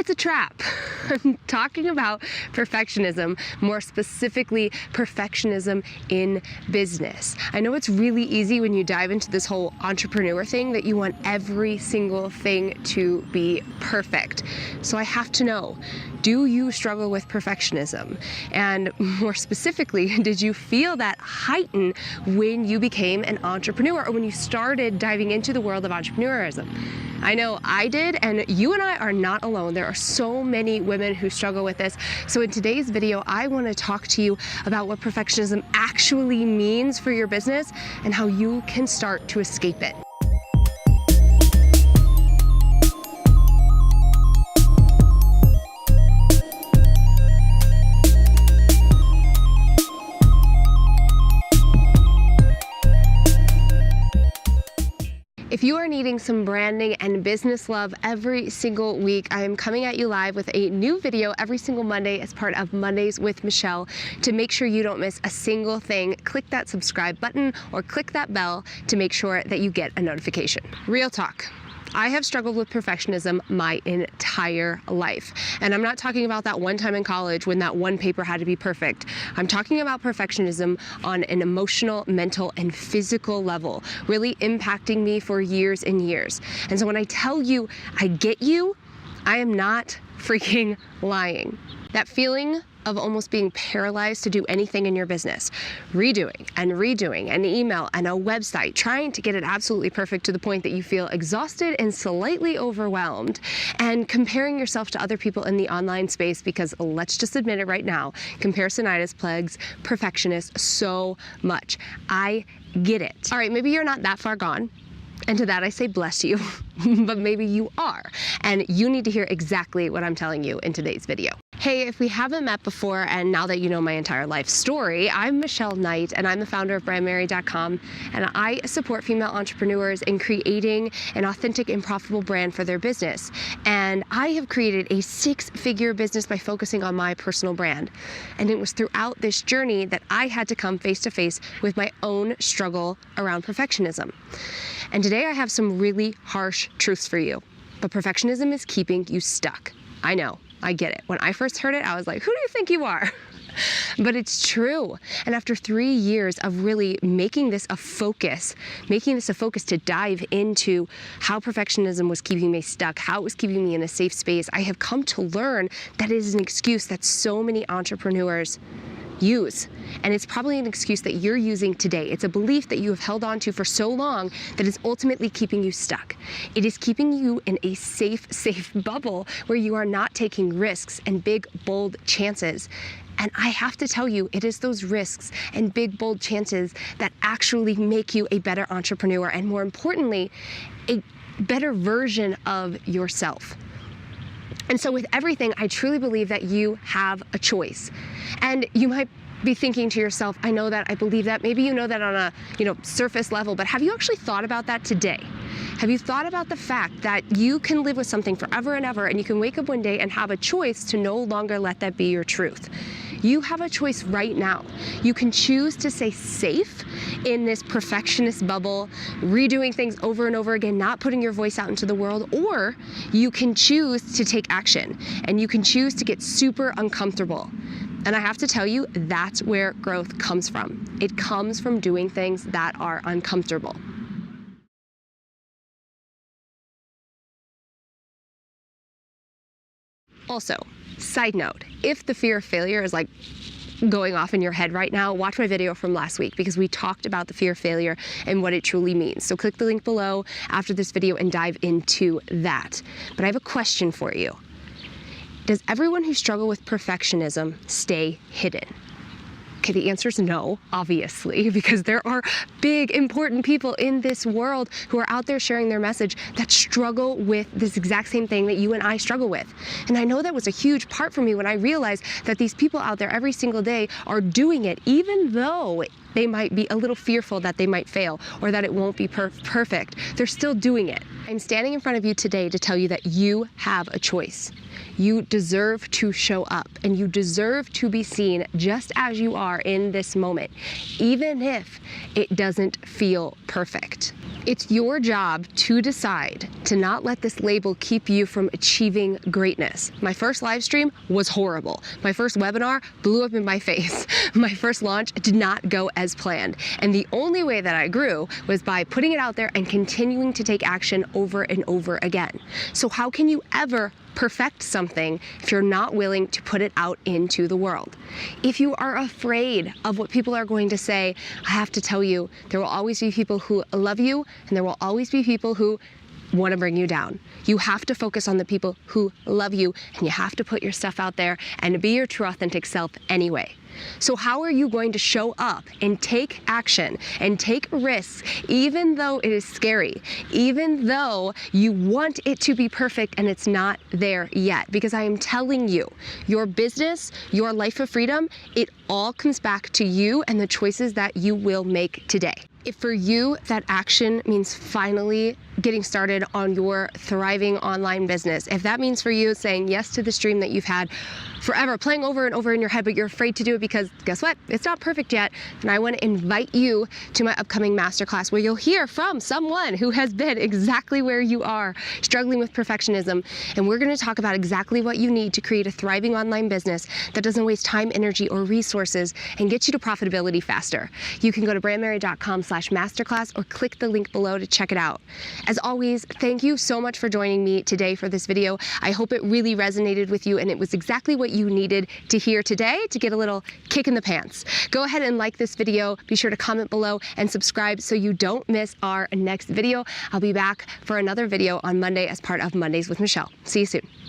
It's a trap. I'm talking about perfectionism, more specifically perfectionism in business. I know it's really easy when you dive into this whole entrepreneur thing that you want every single thing to be perfect. So I have to know, do you struggle with perfectionism? And more specifically, did you feel that heighten when you became an entrepreneur or when you started diving into the world of entrepreneurism? I know I did, and you and I are not alone. There are so many women who struggle with this. So in today's video, I want to talk to you about what perfectionism actually means for your business and how you can start to escape it. If you are needing some branding and business love every single week, I am coming at you live with a new video every single Monday as part of Mondays with Michelle. To make sure you don't miss a single thing, click that subscribe button or click that bell to make sure that you get a notification. Real talk. I have struggled with perfectionism my entire life. And I'm not talking about that one time in college when that one paper had to be perfect. I'm talking about perfectionism on an emotional, mental, and physical level, really impacting me for years and years. And so when I tell you I get you, I am not freaking lying. That feeling of almost being paralyzed to do anything in your business, redoing an email and a website, trying to get it absolutely perfect to the point that you feel exhausted and slightly overwhelmed, and comparing yourself to other people in the online space because, let's just admit it right now, comparisonitis plagues perfectionists so much. I get it. All right, maybe you're not that far gone. And to that I say bless you, but maybe you are, and you need to hear exactly what I'm telling you in today's video. Hey, if we haven't met before, and now that you know my entire life story, I'm Michelle Knight, and I'm the founder of Brandmerry.com, and I support female entrepreneurs in creating an authentic and profitable brand for their business. And I have created a six-figure business by focusing on my personal brand. And it was throughout this journey that I had to come face-to-face with my own struggle around perfectionism. And today I have some really harsh truths for you, but perfectionism is keeping you stuck. I know, I get it. When I first heard it, I was like, who do you think you are? But it's true. And after 3 years of really making this a focus to dive into how perfectionism was keeping me stuck, how it was keeping me in a safe space, I have come to learn that it is an excuse that so many entrepreneurs use. And it's probably an excuse that you're using today. It's a belief that you have held on to for so long that is ultimately keeping you stuck. It is keeping you in a safe bubble where you are not taking risks and big, bold chances. And I have to tell you, it is those risks and big, bold chances that actually make you a better entrepreneur, and more importantly, a better version of yourself. And so with everything, I truly believe that you have a choice. And you might be thinking to yourself, I know that, I believe that. Maybe you know that on a surface level, but have you actually thought about that today? Have you thought about the fact that you can live with something forever and ever, and you can wake up one day and have a choice to no longer let that be your truth? You have a choice right now. You can choose to stay safe in this perfectionist bubble, redoing things over and over again, not putting your voice out into the world, or you can choose to take action, and you can choose to get super uncomfortable. And I have to tell you, that's where growth comes from. It comes from doing things that are uncomfortable. Also, side note, if the fear of failure is like going off in your head right now, watch my video from last week because we talked about the fear of failure and what it truly means. So click the link below after this video and dive into that. But I have a question for you. Does everyone who struggles with perfectionism stay hidden? Okay, the answer is no, obviously, because there are big, important people in this world who are out there sharing their message that struggle with this exact same thing that you and I struggle with. And I know that was a huge part for me when I realized that these people out there every single day are doing it, even though they might be a little fearful that they might fail or that it won't be perfect. They're still doing it. I'm standing in front of you today to tell you that you have a choice. You deserve to show up, and you deserve to be seen just as you are in this moment, even if it doesn't feel perfect. It's your job to decide to not let this label keep you from achieving greatness. My first live stream was horrible. My first webinar blew up in my face. My first launch did not go as planned. And the only way that I grew was by putting it out there and continuing to take action over and over again. So how can you ever perfect something if you're not willing to put it out into the world? If you are afraid of what people are going to say, I have to tell you, there will always be people who love you, and there will always be people who want to bring you down. You have to focus on the people who love you, and you have to put your stuff out there and be your true authentic self anyway. So how are you going to show up and take action and take risks, even though it is scary, even though you want it to be perfect and it's not there yet? Because I am telling you, your business, your life of freedom, it all comes back to you and the choices that you will make today. If for you that action means finally getting started on your thriving online business, if that means for you saying yes to this dream that you've had forever, playing over and over in your head, but you're afraid to do it because guess what? It's not perfect yet. And I want to invite you to my upcoming masterclass where you'll hear from someone who has been exactly where you are, struggling with perfectionism. And we're going to talk about exactly what you need to create a thriving online business that doesn't waste time, energy, or resources and get you to profitability faster. You can go to brandmerry.com/masterclass or click the link below to check it out. As always, thank you so much for joining me today for this video. I hope it really resonated with you and it was exactly what you needed to hear today to get a little kick in the pants. Go ahead and like this video. Be sure to comment below and subscribe so you don't miss our next video. I'll be back for another video on Monday as part of Mondays with Michelle. See you soon.